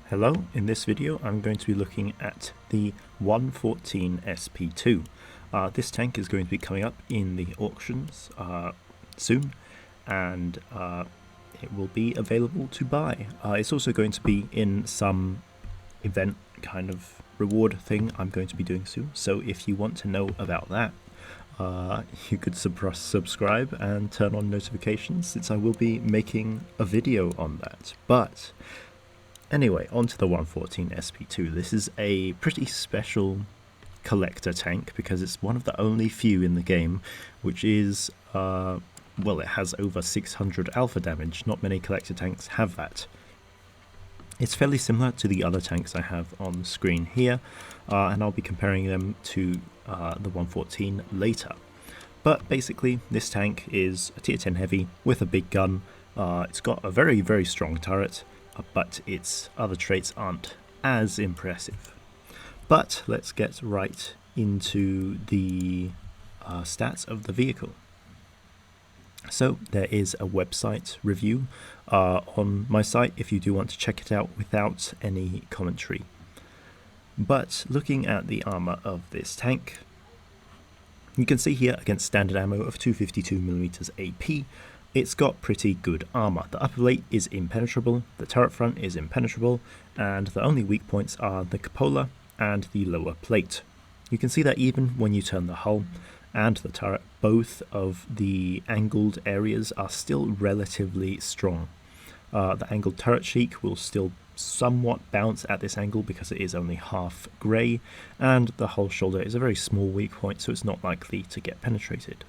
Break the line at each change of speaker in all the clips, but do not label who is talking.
Hello, in this video I'm going to be looking at the 114 SP2. This tank is going to be coming up in the auctions soon, and it will be available to buy. It's also going to be in some event kind of reward thing I'm going to be doing soon, so if you want to know about that, you could subscribe and turn on notifications, since I will be making a video on that. But anyway, on to the 114 SP2. This is a pretty special collector tank because it's one of the only few in the game which is, well, it has over 600 alpha damage. Not many collector tanks have that. It's fairly similar to the other tanks I have on screen here, and I'll be comparing them to the 114 later. But basically, this tank is a tier 10 heavy with a big gun. It's got a very, very strong turret, but its other traits aren't as impressive. But let's get right into the stats of the vehicle. So there is a website review on my site if you do want to check it out without any commentary. But looking at the armor of this tank, you can see here against standard ammo of 252mm AP, it's got pretty good armor. The upper plate is impenetrable, the turret front is impenetrable, and the only weak points are the cupola and the lower plate. You can see that even when you turn the hull and the turret, both of the angled areas are still relatively strong. The angled turret cheek will still somewhat bounce at this angle because it is only half grey, and the hull shoulder is a very small weak point, so it's not likely to get penetrated.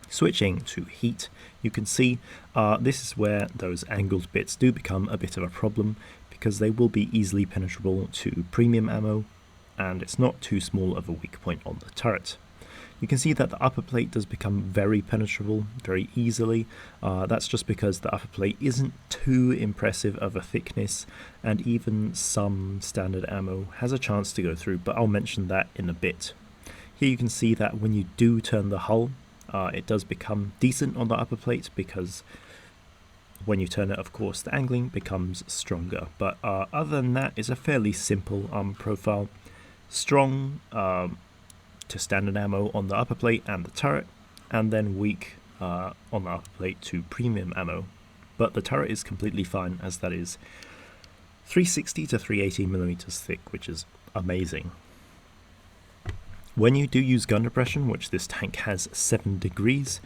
Switching to heat, you can see this is where those angled bits do become a bit of a problem, because they will be easily penetrable to premium ammo, and it's not too small of a weak point on the turret. You can see that the upper plate does become very penetrable very easily. That's just because the upper plate isn't too impressive of a thickness, and even some standard ammo has a chance to go through, but I'll mention that in a bit. Here you can see that when you do turn the hull, it does become decent on the upper plate, because when you turn it, of course, the angling becomes stronger. But other than that, it's a fairly simple armor profile. Strong to standard ammo on the upper plate and the turret, and then weak on the upper plate to premium ammo. But the turret is completely fine, as that is 360 to 380mm thick, which is amazing. When you do use gun depression, which this tank has 7 degrees,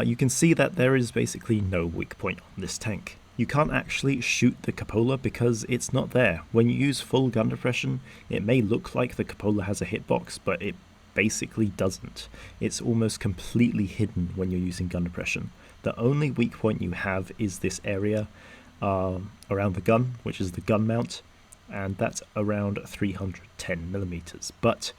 you can see that there is basically no weak point on this tank. You can't actually shoot the cupola because it's not there. When you use full gun depression, it may look like the cupola has a hitbox, but it basically doesn't. It's almost completely hidden when you're using gun depression. The only weak point you have is this area around the gun, which is the gun mount, and that's around 310mm. But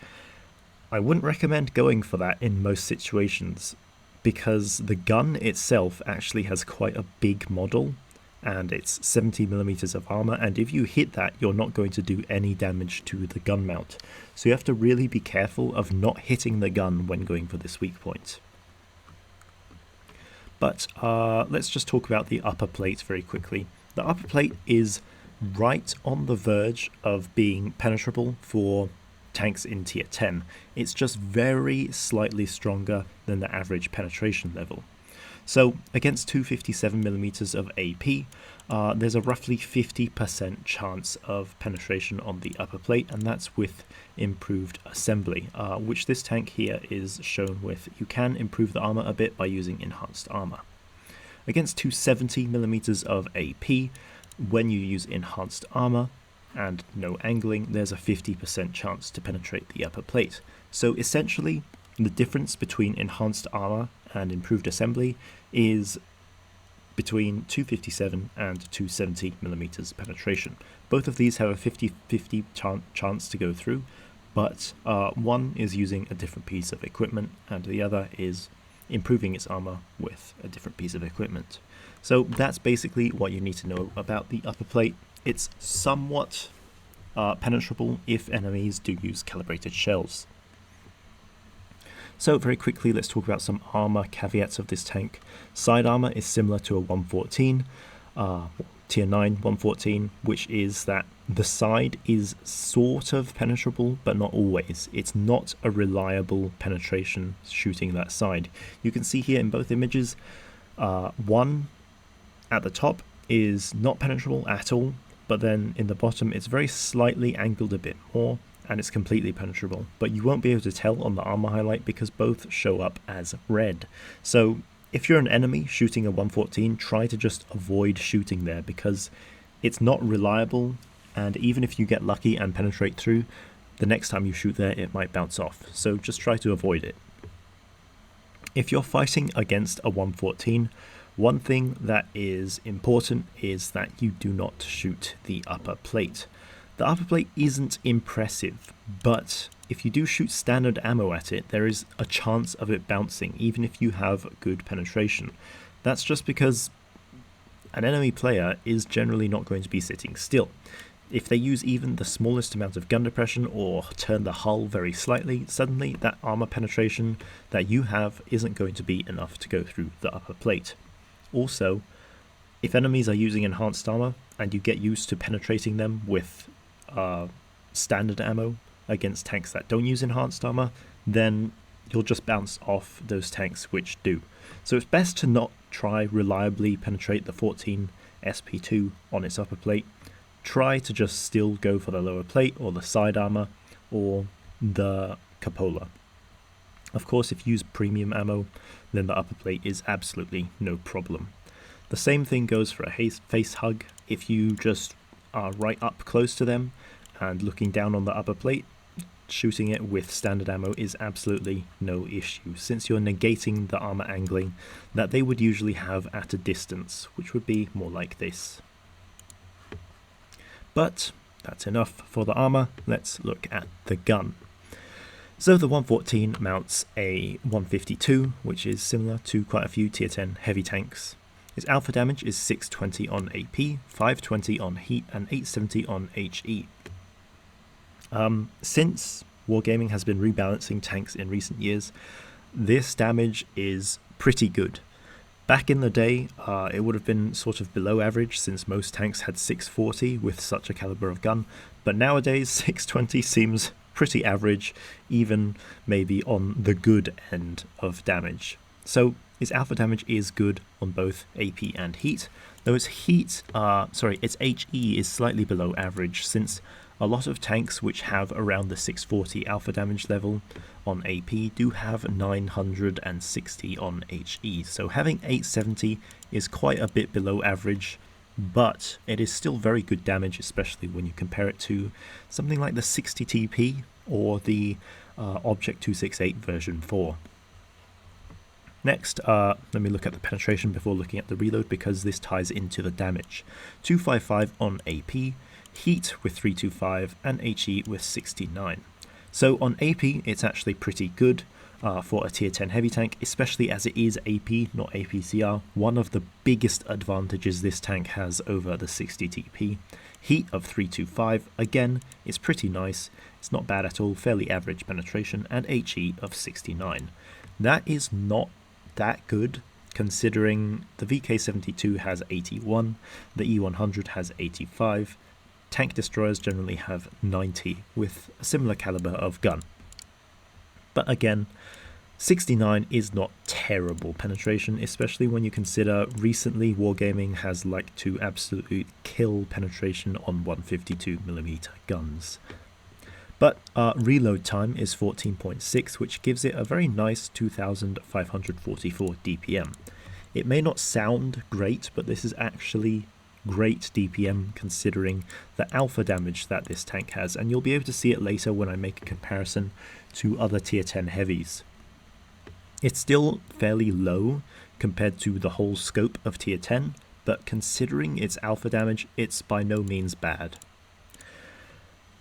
I wouldn't recommend going for that in most situations, because the gun itself actually has quite a big model, and it's 70mm of armor, and if you hit that, you're not going to do any damage to the gun mount. So you have to really be careful of not hitting the gun when going for this weak point. But let's just talk about the upper plate very quickly. The upper plate is right on the verge of being penetrable for tanks in tier 10. It's just very slightly stronger than the average penetration level. So against 257mm of AP, there's a roughly 50% chance of penetration on the upper plate, and that's with improved assembly, which this tank here is shown with. You can improve the armor a bit by using enhanced armor. Against 270mm of AP, when you use enhanced armor and no angling, there's a 50% chance to penetrate the upper plate. So essentially, the difference between enhanced armor and improved assembly is between 257 and 270mm penetration. Both of these have a 50-50 chance to go through, but one is using a different piece of equipment, and the other is improving its armor with a different piece of equipment. So that's basically what you need to know about the upper plate. It's somewhat penetrable if enemies do use calibrated shells. So very quickly, let's talk about some armor caveats of this tank. Side armor is similar to a 114. tier 9 114, which is that the side is sort of penetrable but not always. It's not a reliable penetration shooting that side. You can see here in both images, one at the top is not penetrable at all, but then in the bottom it's very slightly angled a bit more and it's completely penetrable, but you won't be able to tell on the armor highlight because both show up as red. So if you're an enemy shooting a 114, try to just avoid shooting there because it's not reliable, and even if you get lucky and penetrate through, the next time you shoot there it might bounce off, so just try to avoid it. If you're fighting against a 114, one thing that is important is that you do not shoot the upper plate. The upper plate isn't impressive, but if you do shoot standard ammo at it, there is a chance of it bouncing, even if you have good penetration. That's just because an enemy player is generally not going to be sitting still. If they use even the smallest amount of gun depression or turn the hull very slightly, suddenly that armor penetration that you have isn't going to be enough to go through the upper plate. Also, if enemies are using enhanced armor and you get used to penetrating them with standard ammo against tanks that don't use enhanced armor, then you'll just bounce off those tanks which do. So it's best to not try reliably penetrate the 14 SP2 on its upper plate. Try to just still go for the lower plate or the side armor or the cupola. Of course, if you use premium ammo, then the upper plate is absolutely no problem. The same thing goes for a face hug. If you just are right up close to them and looking down on the upper plate, shooting it with standard ammo is absolutely no issue, since you're negating the armor angling that they would usually have at a distance, which would be more like this. But that's enough for the armor. Let's look at the gun. So the 114 mounts a 152, which is similar to quite a few tier 10 heavy tanks. Its alpha damage is 620 on AP, 520 on heat, and 870 on HE. Since Wargaming has been rebalancing tanks in recent years, this damage is pretty good. Back in the day, it would have been sort of below average since most tanks had 640 with such a caliber of gun, but nowadays 620 seems pretty average, even maybe on the good end of damage. So its alpha damage is good on both AP and heat, though its its HE is slightly below average, since a lot of tanks which have around the 640 alpha damage level on AP do have 960 on HE, so having 870 is quite a bit below average, but it is still very good damage, especially when you compare it to something like the 60 TP or the Object 268 version 4. Next, let me look at the penetration before looking at the reload, because this ties into the damage. 255 on AP, heat with 325, and HE with 69. So on AP, it's actually pretty good for a tier 10 heavy tank, especially as it is AP, not APCR. One of the biggest advantages this tank has over the 60 TP. Heat of 325, again, is pretty nice. It's not bad at all, fairly average penetration, and HE of 69. That is not that good, considering the VK72 has 81, the E100 has 85, tank destroyers generally have 90 with a similar caliber of gun. But again, 69 is not terrible penetration, especially when you consider recently Wargaming has liked to absolutely kill penetration on 152mm guns. But reload time is 14.6, which gives it a very nice 2544 DPM. It may not sound great, but this is actually great DPM considering the alpha damage that this tank has, and you'll be able to see it later when I make a comparison to other tier 10 heavies. It's still fairly low compared to the whole scope of tier 10, but considering its alpha damage, it's by no means bad.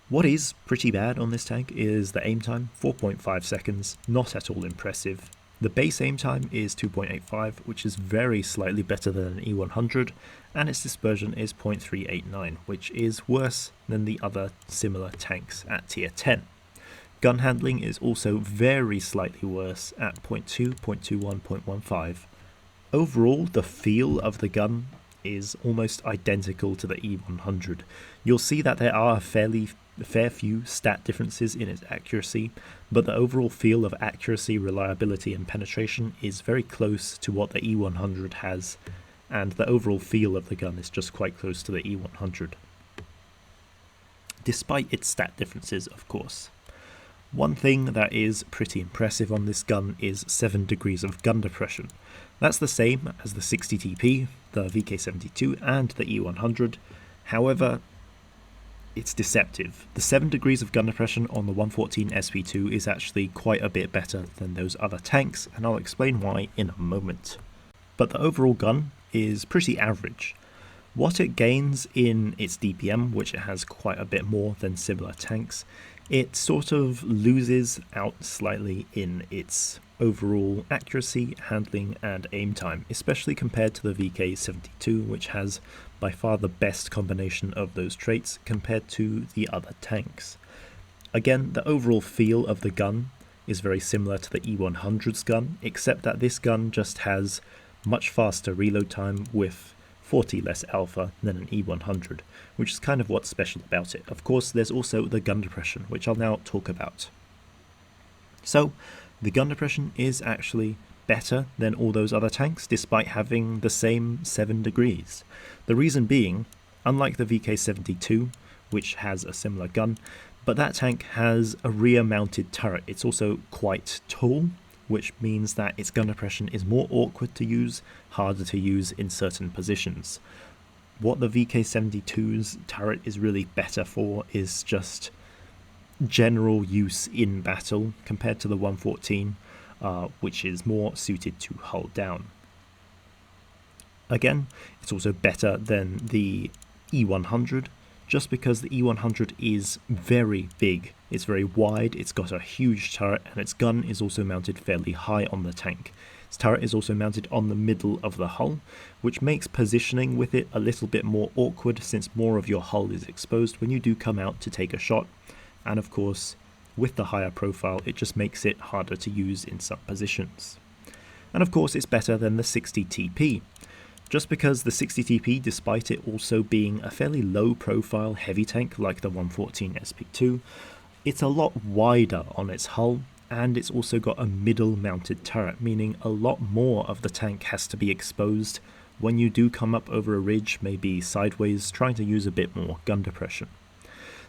What is pretty bad on this tank is the aim time, 4.5 seconds, not at all impressive. The base aim time is 2.85, which is very slightly better than an E100, and its dispersion is 0.389, which is worse than the other similar tanks at tier 10. Gun handling is also very slightly worse at 0.2, 0.21, 0.15. Overall, the feel of the gun is almost identical to the E100. You'll see that there are a fair few stat differences in its accuracy, but the overall feel of accuracy, reliability and penetration is very close to what the E100 has, and the overall feel of the gun is just quite close to the E100. Despite its stat differences, of course. One thing that is pretty impressive on this gun is 7 degrees of gun depression. That's the same as the 60TP, the VK72 and the E100, however, it's deceptive. The 7 degrees of gun depression on the 114 SP2 is actually quite a bit better than those other tanks, and I'll explain why in a moment. But the overall gun is pretty average. What it gains in its DPM, which it has quite a bit more than similar tanks, it sort of loses out slightly in its overall accuracy, handling and aim time, especially compared to the VK72, which has by far the best combination of those traits compared to the other tanks. Again, the overall feel of the gun is very similar to the E100's gun, except that this gun just has much faster reload time with 40 less alpha than an E100, which is kind of what's special about it. Of course, there's also the gun depression, which I'll now talk about. So, the gun depression is actually better than all those other tanks, despite having the same 7 degrees. The reason being, unlike the VK72, which has a similar gun, but that tank has a rear-mounted turret. It's also quite tall, which means that its gun depression is more awkward to use, harder to use in certain positions. What the VK72's turret is really better for is just general use in battle compared to the 114, which is more suited to hull down. Again, it's also better than the E100, just because the E100 is very big. It's very wide, it's got a huge turret, and its gun is also mounted fairly high on the tank. Its turret is also mounted on the middle of the hull, which makes positioning with it a little bit more awkward since more of your hull is exposed when you do come out to take a shot. And of course, with the higher profile, it just makes it harder to use in some positions. And of course, it's better than the 60TP. Just because the 60TP, despite it also being a fairly low profile heavy tank like the 114 SP2, it's a lot wider on its hull, and it's also got a middle mounted turret, meaning a lot more of the tank has to be exposed when you do come up over a ridge, maybe sideways, trying to use a bit more gun depression.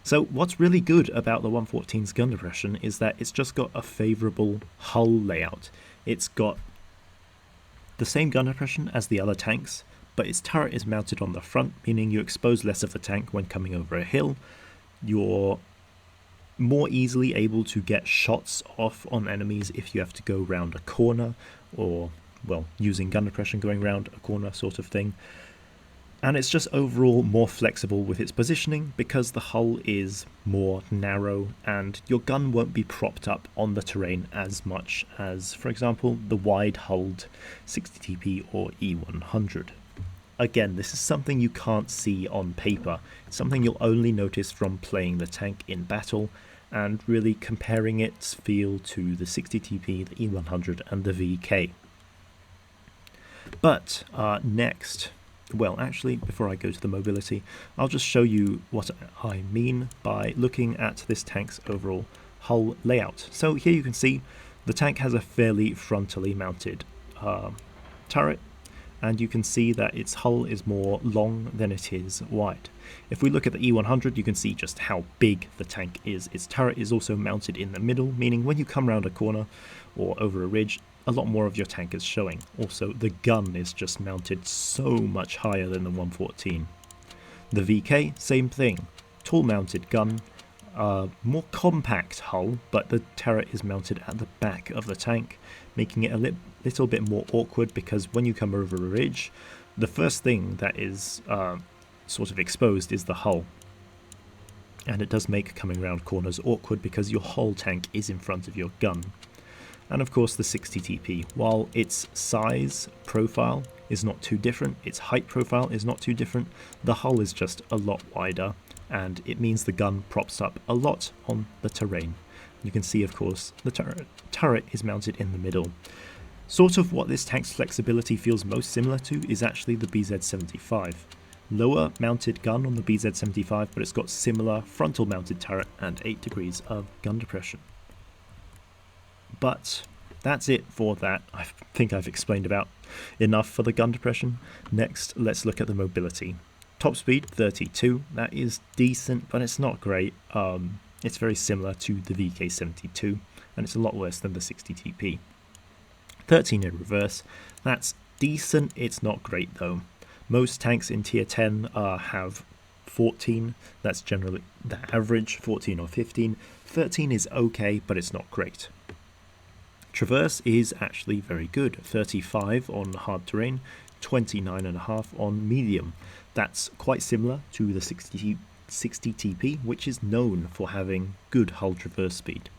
So what's really good about the 114's gun depression is that it's just got a favourable hull layout. It's got the same gun depression as the other tanks, but its turret is mounted on the front, meaning you expose less of the tank when coming over a hill. You're more easily able to get shots off on enemies if you have to go round a corner, or, well, using gun depression going round a corner sort of thing. And it's just overall more flexible with its positioning because the hull is more narrow and your gun won't be propped up on the terrain as much as, for example, the wide-hulled 60TP or E100. Again, this is something you can't see on paper. It's something you'll only notice from playing the tank in battle and really comparing its feel to the 60TP, the E100 and the VK. But next, well, actually, before I go to the mobility, I'll just show you what I mean by looking at this tank's overall hull layout. So here you can see the tank has a fairly frontally mounted turret, and you can see that its hull is more long than it is wide. If we look at the E100, you can see just how big the tank is. Its turret is also mounted in the middle, meaning when you come around a corner or over a ridge, a lot more of your tank is showing. Also, the gun is just mounted so much higher than the 114. The VK, same thing. Tall mounted gun, more compact hull, but the turret is mounted at the back of the tank, making it a little bit more awkward because when you come over a ridge, the first thing that is sort of exposed is the hull. And it does make coming around corners awkward because your whole tank is in front of your gun. And of course the 60TP, while its size profile is not too different, its height profile is not too different, the hull is just a lot wider, and it means the gun props up a lot on the terrain. You can see, of course, the turret is mounted in the middle. Sort of what this tank's flexibility feels most similar to is actually the BZ-75. Lower mounted gun on the BZ-75, but it's got similar frontal mounted turret and 8 degrees of gun depression. But that's it for that. I think I've explained about enough for the gun depression. Next, let's look at the mobility. Top speed 32, that is decent, but it's not great. It's very similar to the VK72, and it's a lot worse than the 60 TP. 13 in reverse, that's decent, it's not great though. Most tanks in tier 10 have 14, that's generally the average, 14 or 15. 13 is okay, but it's not great. Traverse is actually very good, 35 on hard terrain, 29.5 on medium. That's quite similar to the 60 TP, which is known for having good hull traverse speed.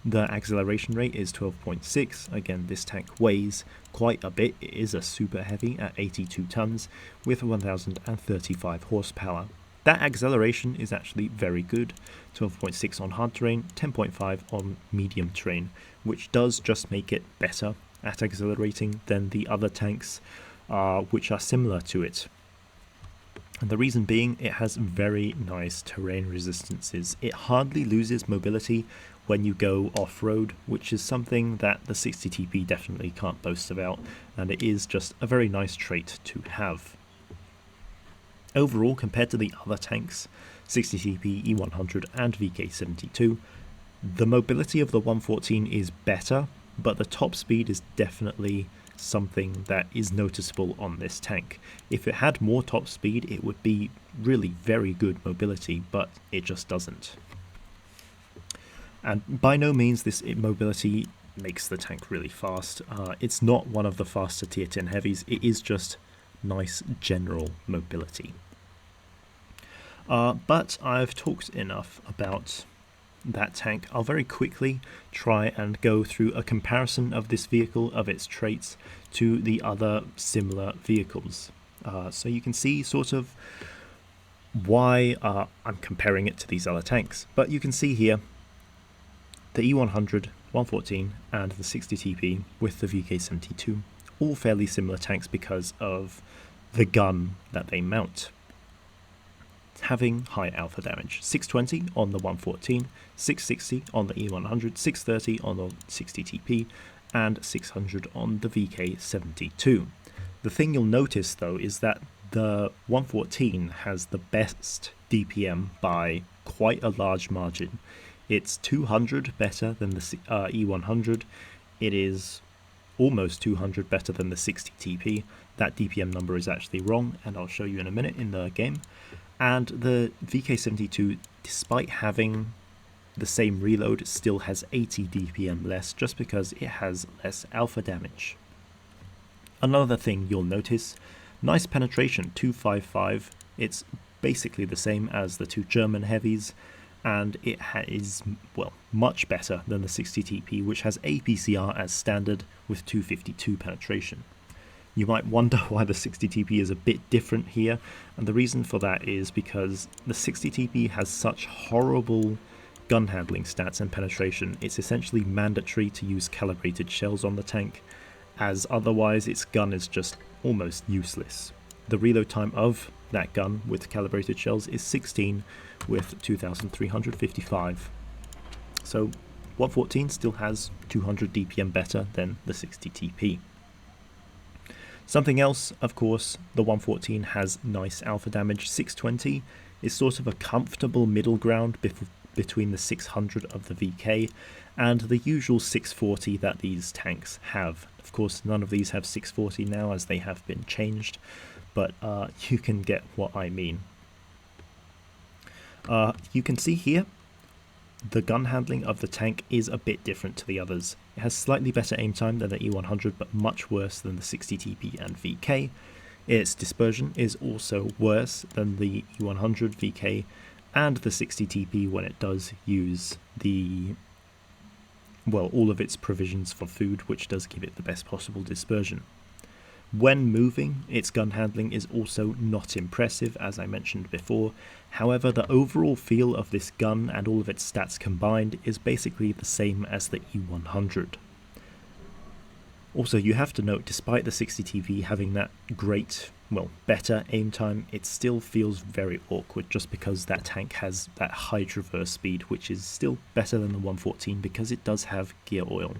The acceleration rate is 12.6, again this tank weighs quite a bit, it is a super heavy at 82 tons with 1035 horsepower. That acceleration is actually very good, 12.6 on hard terrain, 10.5 on medium terrain, which does just make it better at accelerating than the other tanks which are similar to it. And the reason being, it has very nice terrain resistances. It hardly loses mobility when you go off-road, which is something that the 60 TP definitely can't boast about, and it is just a very nice trait to have. Overall, compared to the other tanks, 60 TP, E100 and VK72, the mobility of the 114 is better, but the top speed is definitely something that is noticeable on this tank. If it had more top speed, it would be really very good mobility, but it just doesn't. And by no means this mobility makes the tank really fast. It's not one of the faster tier 10 heavies, it is just nice general mobility. But I've talked enough about that tank. I'll very quickly try and go through a comparison of this vehicle, of its traits, to the other similar vehicles. So you can see sort of why I'm comparing it to these other tanks. But you can see here the E100, 114 and the 60 TP with the VK72, all fairly similar tanks because of the gun that they mount. Having high alpha damage, 620 on the 114, 660 on the E100, 630 on the 60 TP, and 600 on the VK72. The thing you'll notice though is that the 114 has the best DPM by quite a large margin. It's 200 better than the E100, it is almost 200 better than the 60 TP. That DPM number is actually wrong, and I'll show you in a minute in the game. And the VK72, despite having the same reload, still has 80 DPM less, just because it has less alpha damage. Another thing you'll notice, nice penetration, 255. It's basically the same as the two German heavies, and it is, well, much better than the 60 TP, which has APCR as standard with 252 penetration. You might wonder why the 60 TP is a bit different here, and the reason for that is because the 60 TP has such horrible gun handling stats and penetration. It's essentially mandatory to use calibrated shells on the tank, as otherwise its gun is just almost useless. The reload time of that gun with calibrated shells is 16 with 2355. So 114 still has 200 DPM better than the 60 TP. Something else, of course, the 114 has nice alpha damage. 620 is sort of a comfortable middle ground between the 600 of the VK and the usual 640 that these tanks have. Of course, none of these have 640 now as they have been changed, but you can get what I mean. You can see here the gun handling of the tank is a bit different to the others. It has slightly better aim time than the E100, but much worse than the 60 TP and VK. Its dispersion is also worse than the E100, VK, and the 60 TP when it does use the, well, all of its provisions for food, which does give it the best possible dispersion. When moving, its gun handling is also not impressive, as I mentioned before. However, the overall feel of this gun and all of its stats combined is basically the same as the E100. Also, you have to note, despite the 60 TP having that great, well, better aim time, it still feels very awkward just because that tank has that high traverse speed, which is still better than the 114 because it does have gear oil.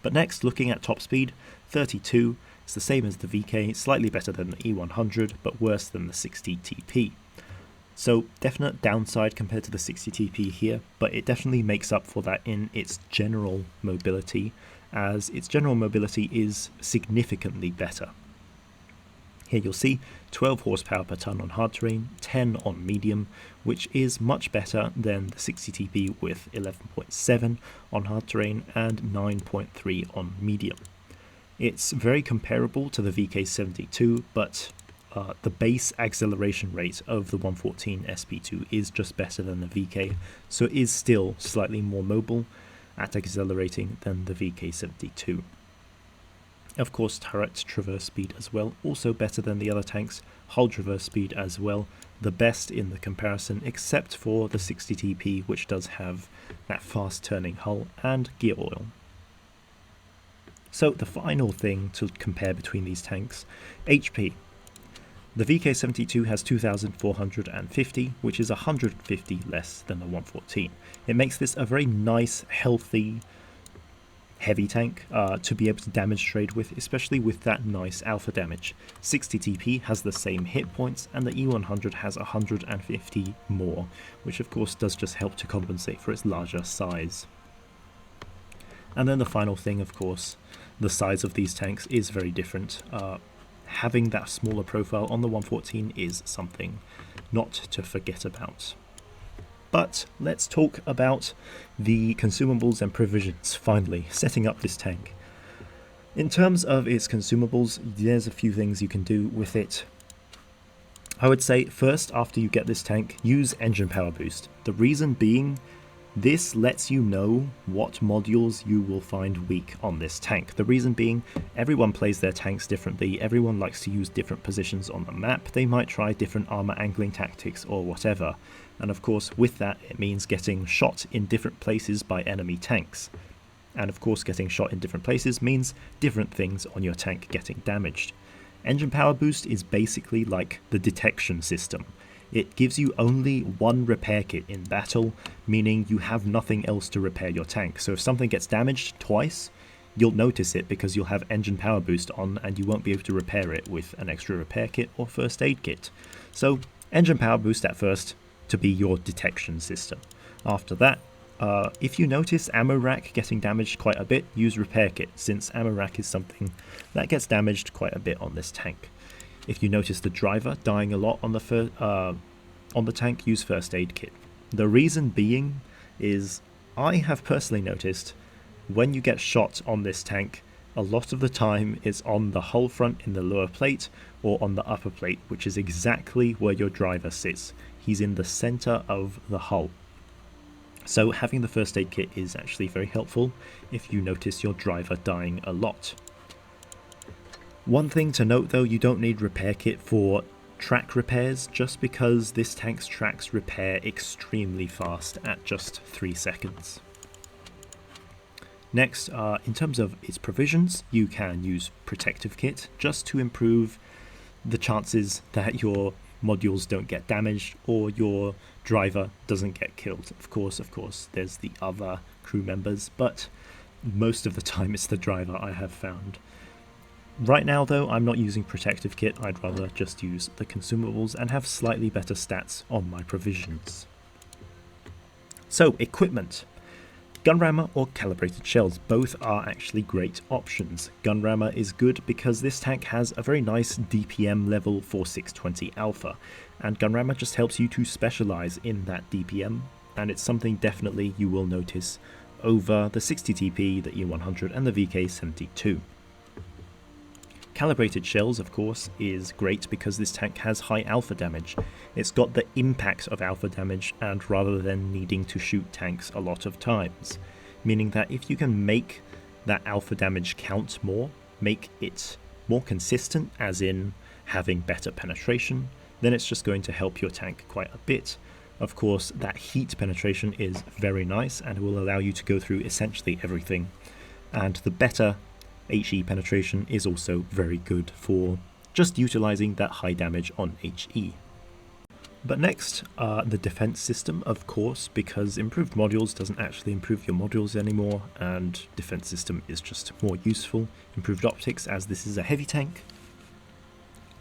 But next, looking at top speed, 32, it's the same as the VK, slightly better than the E100, but worse than the 60 TP. So definite downside compared to the 60 TP here, but it definitely makes up for that in its general mobility, as its general mobility is significantly better. Here you'll see 12 horsepower per ton on hard terrain, 10 on medium, which is much better than the 60 TP with 11.7 on hard terrain and 9.3 on medium. It's very comparable to the VK72, but the base acceleration rate of the 114 SP2 is just better than the VK, so it is still slightly more mobile at accelerating than the VK72. Of course, turret traverse speed as well, also better than the other tanks, hull traverse speed as well, the best in the comparison except for the 60 TP, which does have that fast turning hull and gear oil. So the final thing to compare between these tanks, HP. The VK72 has 2,450, which is 150 less than the 114. It makes this a very nice, healthy, heavy tank to be able to damage trade with, especially with that nice alpha damage. 60 TP has the same hit points, and the E100 has 150 more, which of course does just help to compensate for its larger size. And then the final thing, of course, the size of these tanks is very different. Having that smaller profile on the 114 is something not to forget about. But let's talk about the consumables and provisions, finally, setting up this tank. In terms of its consumables, there's a few things you can do with it. I would say first, after you get this tank, use engine power boost. The reason being, this lets you know what modules you will find weak on this tank. The reason being, everyone plays their tanks differently, everyone likes to use different positions on the map, they might try different armor angling tactics or whatever. And of course, with that, it means getting shot in different places by enemy tanks. And of course, getting shot in different places means different things on your tank getting damaged. Engine power boost is basically like the detection system. It gives you only one repair kit in battle, meaning you have nothing else to repair your tank. So if something gets damaged twice, you'll notice it because you'll have engine power boost on and you won't be able to repair it with an extra repair kit or first aid kit. So engine power boost at first to be your detection system. After that, if you notice ammo rack getting damaged quite a bit, use repair kit, since ammo rack is something that gets damaged quite a bit on this tank. If you notice the driver dying a lot on the tank, use first aid kit. The reason being is I have personally noticed when you get shot on this tank, a lot of the time it's on the hull front in the lower plate or on the upper plate, which is exactly where your driver sits. He's in the center of the hull. So having the first aid kit is actually very helpful if you notice your driver dying a lot. One thing to note though, you don't need repair kit for track repairs, just because this tank's tracks repair extremely fast at just 3 seconds. Next, in terms of its provisions, you can use protective kit just to improve the chances that your modules don't get damaged or your driver doesn't get killed. Of course, there's the other crew members, but most of the time it's the driver, I have found. Right now though, I'm not using protective kit, I'd rather just use the consumables and have slightly better stats on my provisions. So, equipment. Gun rammer or calibrated shells, both are actually great options. Gun rammer is good because this tank has a very nice DPM level for 620 alpha, and gun rammer just helps you to specialize in that DPM, and it's something definitely you will notice over the 60 TP, the E100 and the VK72. Calibrated shells, of course, is great because this tank has high alpha damage. It's got the impact of alpha damage, and rather than needing to shoot tanks a lot of times, meaning that if you can make that alpha damage count more, make it more consistent, as in having better penetration, then it's just going to help your tank quite a bit. Of course, that heat penetration is very nice and will allow you to go through essentially everything. and the better HE penetration is also very good for just utilizing that high damage on HE. But next, the defense system, of course, because improved modules doesn't actually improve your modules anymore, and defense system is just more useful. Improved optics, as this is a heavy tank.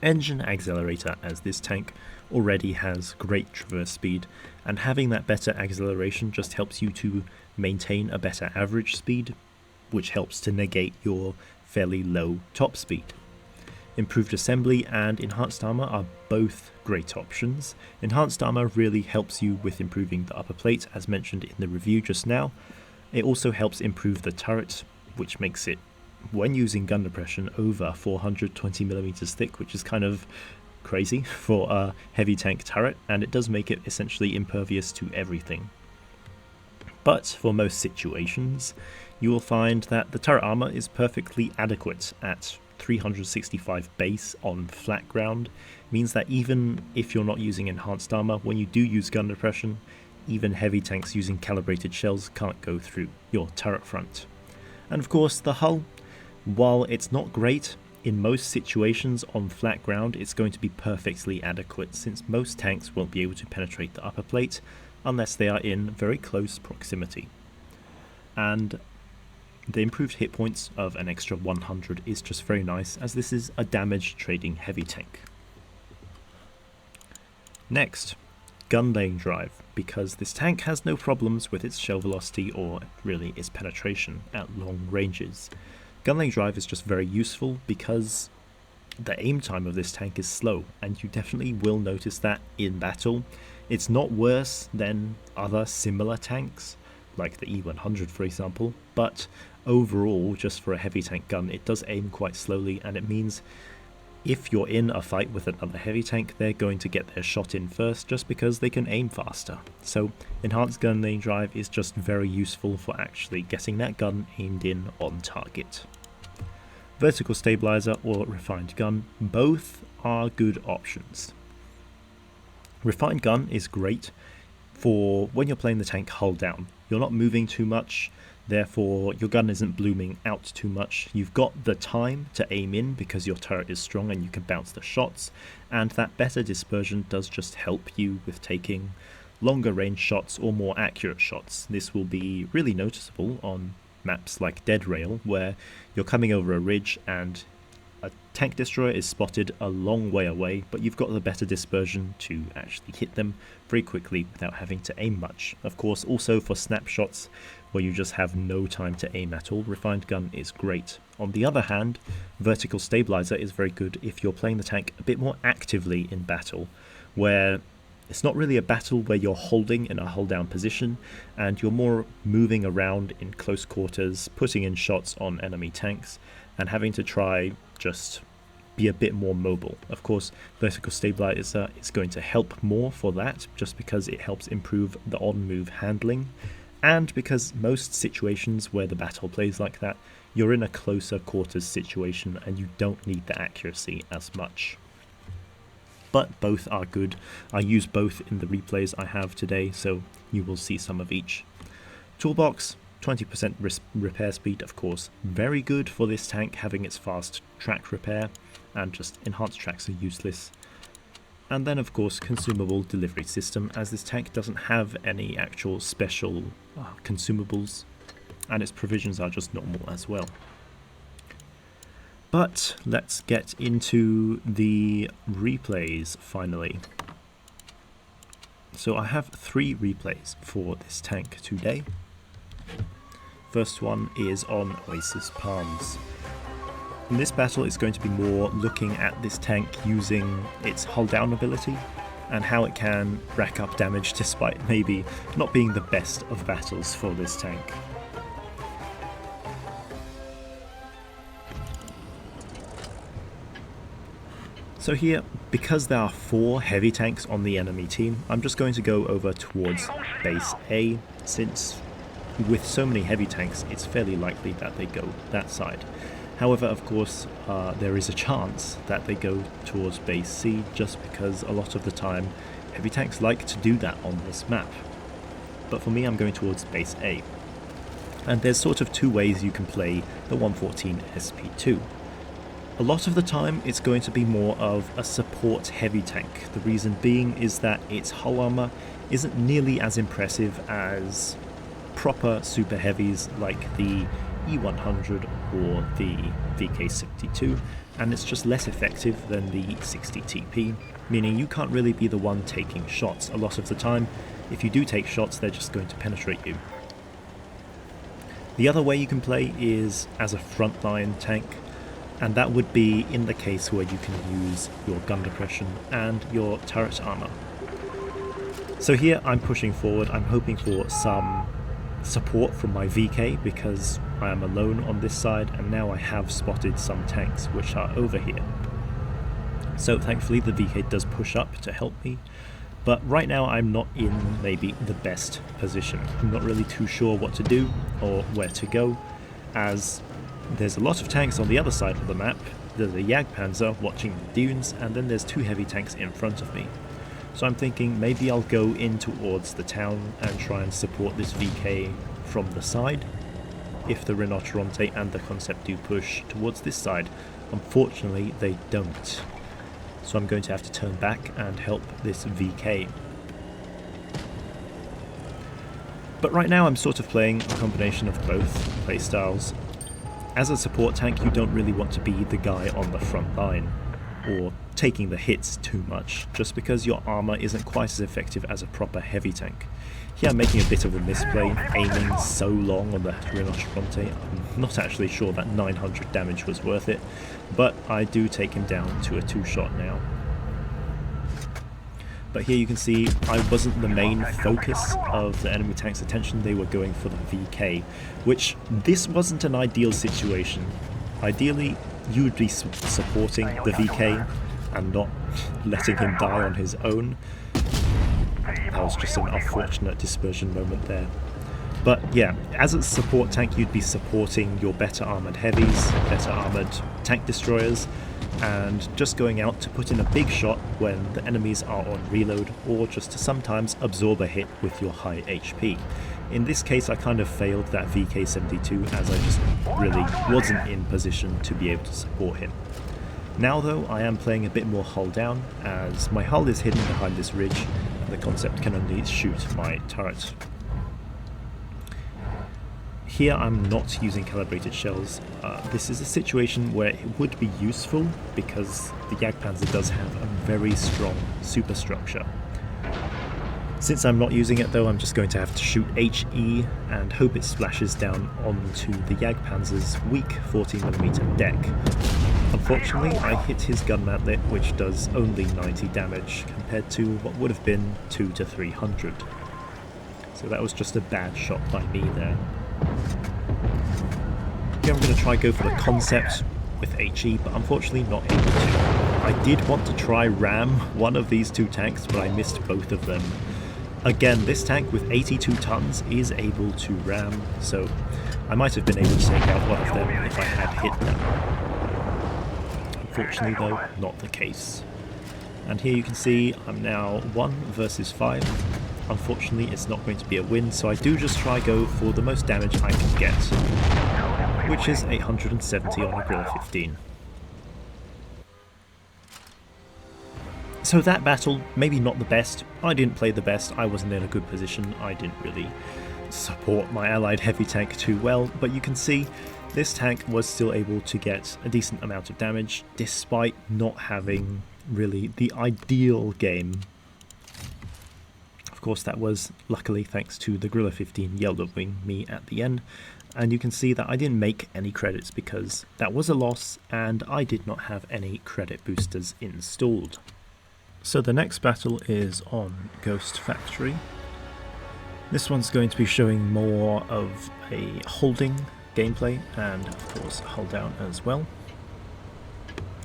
Engine accelerator, as this tank already has great traverse speed, and having that better acceleration just helps you to maintain a better average speed, which helps to negate your fairly low top speed. Improved assembly and enhanced armor are both great options. Enhanced armor really helps you with improving the upper plate, as mentioned in the review just now. It also helps improve the turret, which makes it, when using gun depression, over 420mm thick, which is kind of crazy for a heavy tank turret, and it does make it essentially impervious to everything. But for most situations, you will find that the turret armor is perfectly adequate at 365 base on flat ground. Means that even if you're not using enhanced armor, when you do use gun depression, even heavy tanks using calibrated shells can't go through your turret front. And of course the hull, while it's not great, in most situations on flat ground it's going to be perfectly adequate, since most tanks won't be able to penetrate the upper plate unless they are in very close proximity. And the improved hit points of an extra 100 is just very nice, as this is a damage trading heavy tank. Next, gun laying drive, because this tank has no problems with its shell velocity or really its penetration at long ranges. Gun laying drive is just very useful because the aim time of this tank is slow, and you definitely will notice that in battle. It's not worse than other similar tanks, like the E100 for example, but overall, just for a heavy tank gun, it does aim quite slowly, and it means if you're in a fight with another heavy tank, they're going to get their shot in first just because they can aim faster. So enhanced gun laying drive is just very useful for actually getting that gun aimed in on target. Vertical stabilizer or refined gun, both are good options. Refined gun is great for when you're playing the tank hull down. You're not moving too much, therefore your gun isn't blooming out too much. You've got the time to aim in because your turret is strong and you can bounce the shots, and that better dispersion does just help you with taking longer range shots or more accurate shots. This will be really noticeable on maps like Dead Rail, where you're coming over a ridge and a tank destroyer is spotted a long way away, but you've got the better dispersion to actually hit them very quickly without having to aim much. Of course, also for snapshots where you just have no time to aim at all, refined gun is great. On the other hand, vertical stabilizer is very good if you're playing the tank a bit more actively in battle, where it's not really a battle where you're holding in a hold down position and you're more moving around in close quarters, putting in shots on enemy tanks and having to try just be a bit more mobile. Of course, vertical stabilizer is going to help more for that, just because it helps improve the on-move handling, and because most situations where the battle plays like that, you're in a closer quarters situation and you don't need the accuracy as much. But both are good. I use both in the replays I have today, so you will see some of each. Toolbox, 20% repair speed, of course, very good for this tank, having its fast track repair, and just enhanced tracks are useless. And then of course consumable delivery system, as this tank doesn't have any actual special consumables, and its provisions are just normal as well. But let's get into the replays finally. So I have 3 replays for this tank today. First one is on Oasis Palms. In this battle it's going to be more looking at this tank using its hull down ability and how it can rack up damage despite maybe not being the best of battles for this tank. So here, because there are 4 heavy tanks on the enemy team, I'm just going to go over towards base A, since with so many heavy tanks it's fairly likely that they go that side. However, of course, there is a chance that they go towards base C, just because a lot of the time heavy tanks like to do that on this map. But for me, I'm going towards base A. And there's sort of two ways you can play the 114 SP2. A lot of the time it's going to be more of a support heavy tank. The reason being is that its hull armor isn't nearly as impressive as proper super heavies like the E100 or the VK62, and it's just less effective than the 60 TP, meaning you can't really be the one taking shots. A lot of the time, if you do take shots, they're just going to penetrate you. The other way you can play is as a frontline tank, and that would be in the case where you can use your gun depression and your turret armor. So here I'm pushing forward. I'm hoping for some support from my VK because I am alone on this side, and now I have spotted some tanks which are over here. So thankfully the VK does push up to help me, but right now I'm not in maybe the best position. I'm not really too sure what to do or where to go, as there's a lot of tanks on the other side of the map. There's a Jagdpanzer watching the dunes, and then there's two heavy tanks in front of me. So I'm thinking maybe I'll go in towards the town and try and support this VK from the side, if the Rinoceronte and the Concept do push towards this side. Unfortunately they don't, so I'm going to have to turn back and help this VK. But right now I'm sort of playing a combination of both playstyles. As a support tank, you don't really want to be the guy on the front line or taking the hits too much, just because your armor isn't quite as effective as a proper heavy tank. Here I'm making a bit of a misplay, aiming so long on the Rinoceronte. I'm not actually sure that 900 damage was worth it, but I do take him down to a 2-shot now. But here you can see I wasn't the main focus of the enemy tank's attention. They were going for the VK, which this wasn't an ideal situation. Ideally, you would be supporting the VK and not letting him die on his own. That was just an unfortunate dispersion moment there. But yeah, as a support tank, you'd be supporting your better armoured heavies, better armoured tank destroyers, and just going out to put in a big shot when the enemies are on reload, or just to sometimes absorb a hit with your high HP. In this case I kind of failed that VK72 as I just really wasn't in position to be able to support him. Now though, I am playing a bit more hull down, as my hull is hidden behind this ridge and the Concept can only shoot my turret. Here I'm not using calibrated shells. This is a situation where it would be useful because the Jagdpanzer does have a very strong superstructure. Since I'm not using it though, I'm just going to have to shoot HE and hope it splashes down onto the Jagdpanzer's weak 14mm deck. Unfortunately, I hit his gun mantlet, which does only 90 damage compared to what would have been 200 to 300. So that was just a bad shot by me there. Here I'm going to try go for the Concept with HE, but unfortunately not able to. I did want to try ram one of these two tanks, but I missed both of them. Again, this tank with 82 tons is able to ram, so I might have been able to take out one of them if I had hit them. Unfortunately though, not the case. And here you can see I'm now 1 versus 5. Unfortunately it's not going to be a win, so I do just try go for the most damage I can get, which is 870 on a Gorilla 15. So that battle, maybe not the best. I didn't play the best, I wasn't in a good position, I didn't really support my allied heavy tank too well, but you can see this tank was still able to get a decent amount of damage despite not having really the ideal game. Of course that was luckily thanks to the Gorilla 15 yellow-wing me at the end, and you can see that I didn't make any credits because that was a loss and I did not have any credit boosters installed. So the next battle is on Ghost Factory. This one's going to be showing more of a holding gameplay and of course hull down as well.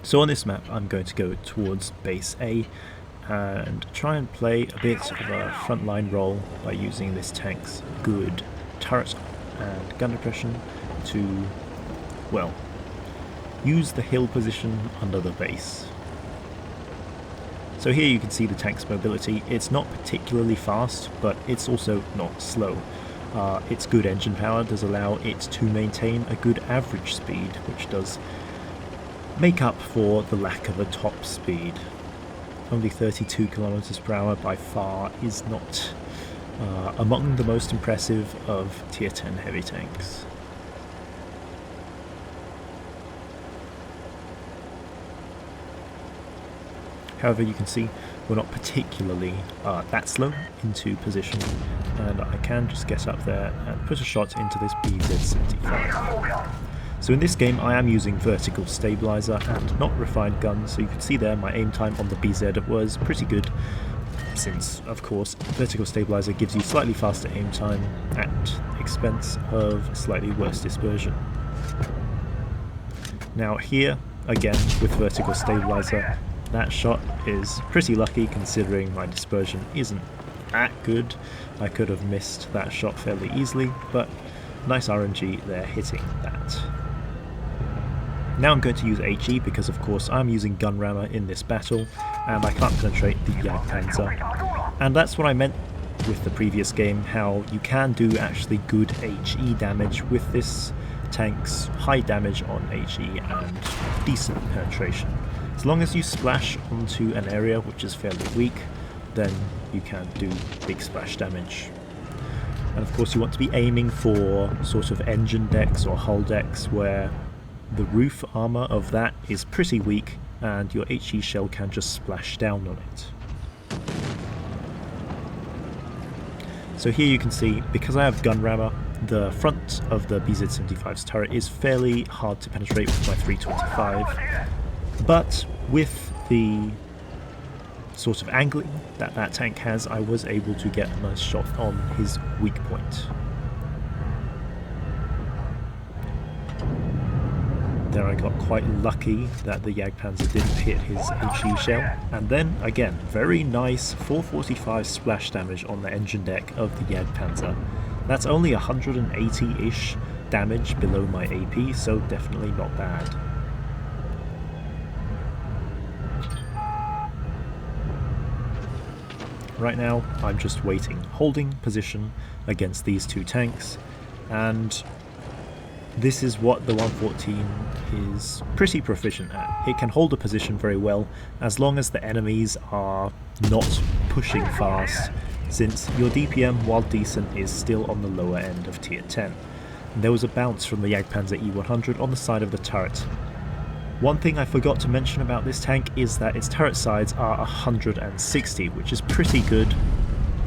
So on this map I'm going to go towards base A and try and play a bit of a frontline role by using this tank's good turret and gun depression to, well, use the hill position under the base. So here you can see the tank's mobility. It's not particularly fast, but it's also not slow. its good engine power does allow it to maintain a good average speed, which does make up for the lack of a top speed. Only 32 kilometers per hour by far is not among the most impressive of tier 10 heavy tanks. However, you can see we're not particularly that slow into position, and I can just get up there and put a shot into this BZ-75. So in this game I am using vertical stabilizer and not refined guns, so you can see there my aim time on the BZ was pretty good, since of course vertical stabilizer gives you slightly faster aim time at the expense of slightly worse dispersion. Now here, again with vertical stabilizer, that shot is pretty lucky considering my dispersion isn't that good. I could have missed that shot fairly easily, but nice RNG there hitting that. Now I'm going to use HE because of course I'm using gun rammer in this battle and I can't penetrate the Jagdpanzer. And that's what I meant with the previous game, how you can do actually good HE damage with this tank's high damage on HE and decent penetration. As long as you splash onto an area which is fairly weak, then you can do big splash damage. And of course you want to be aiming for sort of engine decks or hull decks where the roof armour of that is pretty weak and your HE shell can just splash down on it. So here you can see, because I have gun rammer, the front of the BZ-75's turret is fairly hard to penetrate with my 325, but with the sort of angling that that tank has, I was able to get a nice shot on his weak point. There I got quite lucky that the Jagdpanzer didn't hit his HE shell, and then again, very nice 445 splash damage on the engine deck of the Jagdpanzer. That's only 180-ish damage below my AP, so definitely not bad. Right now, I'm just waiting, holding position against these two tanks, and this is what the 114 is pretty proficient at. It can hold a position very well as long as the enemies are not pushing fast, since your DPM, while decent, is still on the lower end of tier 10. And there was a bounce from the Jagdpanzer E100 on the side of the turret. One thing I forgot to mention about this tank is that its turret sides are 160, which is pretty good.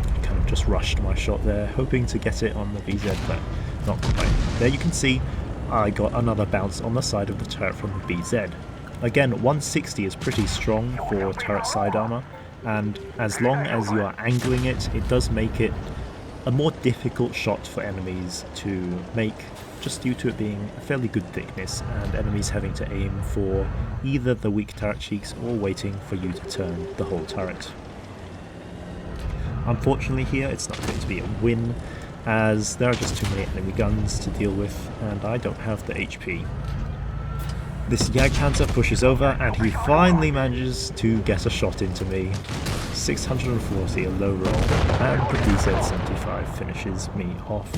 I kind of just rushed my shot there, hoping to get it on the VZ, but not quite. There you can see I got another bounce on the side of the turret from the BZ. Again, 160 is pretty strong for turret side armor, and as long as you are angling it, it does make it a more difficult shot for enemies to make, just due to it being a fairly good thickness and enemies having to aim for either the weak turret cheeks or waiting for you to turn the whole turret. Unfortunately here it's not going to be a win, as there are just too many enemy guns to deal with and I don't have the HP. This Jagdpanzer pushes over and he finally manages to get a shot into me. 640, a low roll, and the BZ-75 finishes me off.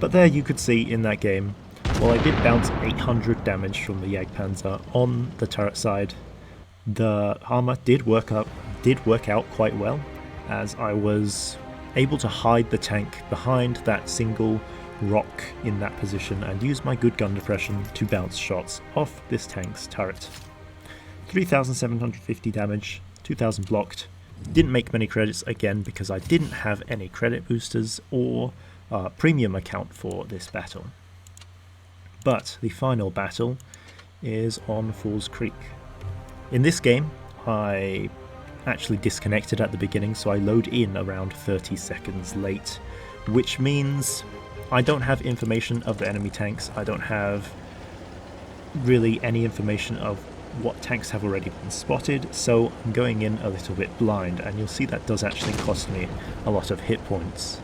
But there you could see in that game, while I did bounce 800 damage from the Jagdpanzer on the turret side, the armor did work out quite well, as I was able to hide the tank behind that single rock in that position and use my good gun depression to bounce shots off this tank's turret. 3,750 damage, 2,000 blocked. Didn't make many credits again because I didn't have any credit boosters or premium account for this battle. But the final battle is on Falls Creek. In this game I actually disconnected at the beginning, so I load in around 30 seconds late, which means I don't have information of the enemy tanks. I don't have really any information of what tanks have already been spotted, so I'm going in a little bit blind, and you'll see that does actually cost me a lot of hit points.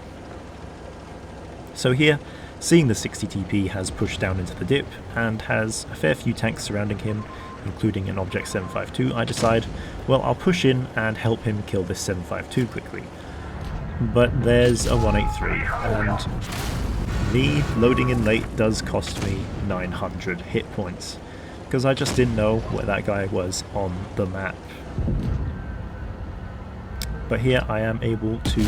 So here, seeing the 60 TP has pushed down into the dip and has a fair few tanks surrounding him, including an Object 752, I decide, well, I'll push in and help him kill this 752 quickly. but there's a 183, and me loading in late does cost me 900 hit points, because I just didn't know where that guy was on the map. But here I am able to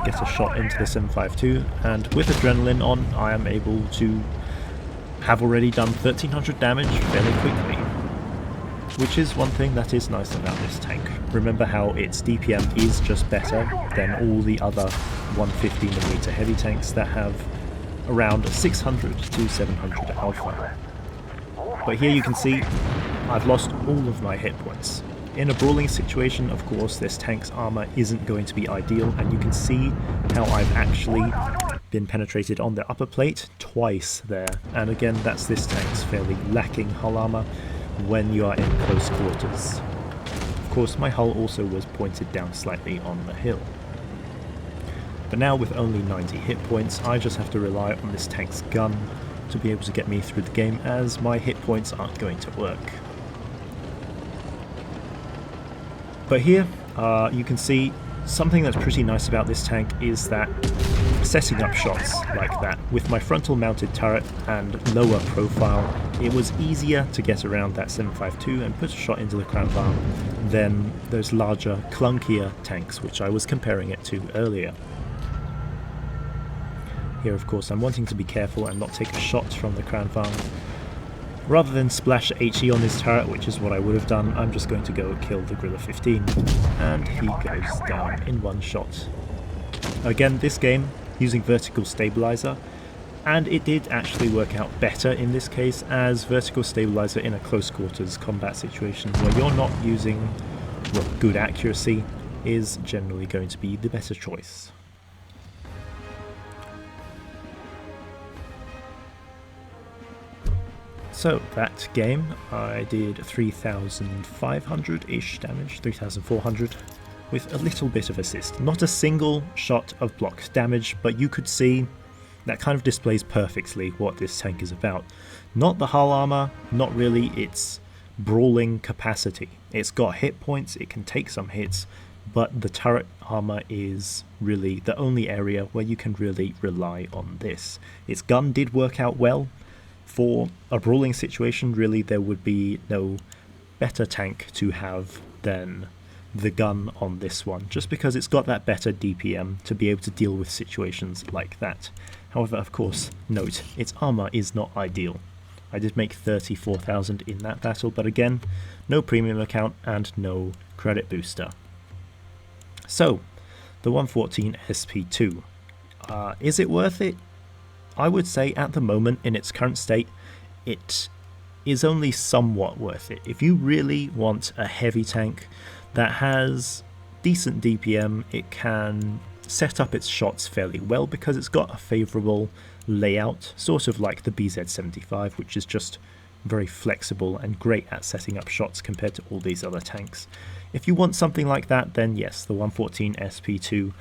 get a shot into the 752, and with adrenaline on I am able to have already done 1300 damage fairly quickly, which is one thing that is nice about this tank. Remember how its DPM is just better than all the other 150mm heavy tanks that have around 600 to 700 alpha. But here you can see I've lost all of my hit points. In a brawling situation, of course, this tank's armor isn't going to be ideal, and you can see how I've actually been penetrated on the upper plate twice there, and again that's this tank's fairly lacking hull armor when you are in close quarters. Of course, my hull also was pointed down slightly on the hill. But now with only 90 hit points, I just have to rely on this tank's gun to be able to get me through the game, as my hit points aren't going to work. But here you can see something that's pretty nice about this tank is that setting up shots like that with my frontal mounted turret and lower profile, it was easier to get around that 752 and put a shot into the crown farm than those larger, clunkier tanks which I was comparing it to earlier. Here of course I'm wanting to be careful and not take a shot from the crown farm. Rather than splash HE on his turret, which is what I would have done, I'm just going to go kill the Gorilla 15, and he goes down in one shot. Again, this game using vertical stabilizer, and it did actually work out better in this case, as vertical stabilizer in a close quarters combat situation where you're not using good accuracy is generally going to be the better choice. So that game I did 3,500-ish damage, 3,400, with a little bit of assist. Not a single shot of blocked damage, but you could see that kind of displays perfectly what this tank is about. Not the hull armor, not really its brawling capacity. It's got hit points, it can take some hits, but the turret armor is really the only area where you can really rely on this. Its gun did work out well. For a brawling situation, really, there would be no better tank to have than the gun on this one, just because it's got that better DPM to be able to deal with situations like that. However, of course, note, its armor is not ideal. I did make 34,000 in that battle, but again, no premium account and no credit booster. So, the 114 SP2. Is it worth it? I would say at the moment, in its current state, it is only somewhat worth it. If you really want a heavy tank that has decent DPM, it can set up its shots fairly well because it's got a favourable layout, sort of like the BZ75, which is just very flexible and great at setting up shots compared to all these other tanks. If you want something like that, then yes, the 114 SP2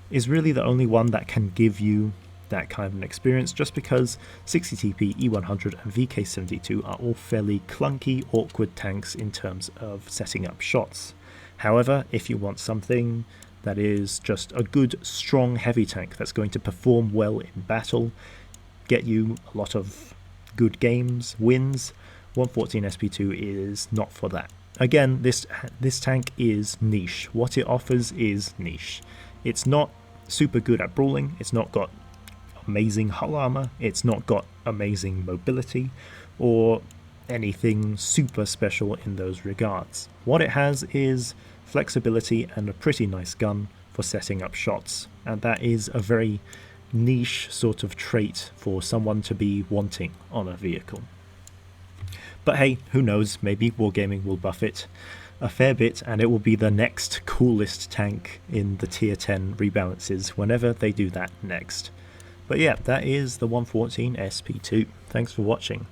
is really the only one that can give you that kind of an experience, just because 60TP, E100 and VK72 are all fairly clunky, awkward tanks in terms of setting up shots. However, if you want something that is just a good, strong, heavy tank that's going to perform well in battle, get you a lot of good games, wins, 114 SP2 is not for that. Again, this tank is niche. What it offers is niche. It's not super good at brawling, it's not got amazing hull armor, it's not got amazing mobility or anything super special in those regards. What it has is flexibility and a pretty nice gun for setting up shots, and that is a very niche sort of trait for someone to be wanting on a vehicle. But hey, who knows, maybe Wargaming will buff it a fair bit and it will be the next coolest tank in the tier 10 rebalances whenever they do that next. But yeah, that is the 114 SP2. Thanks for watching.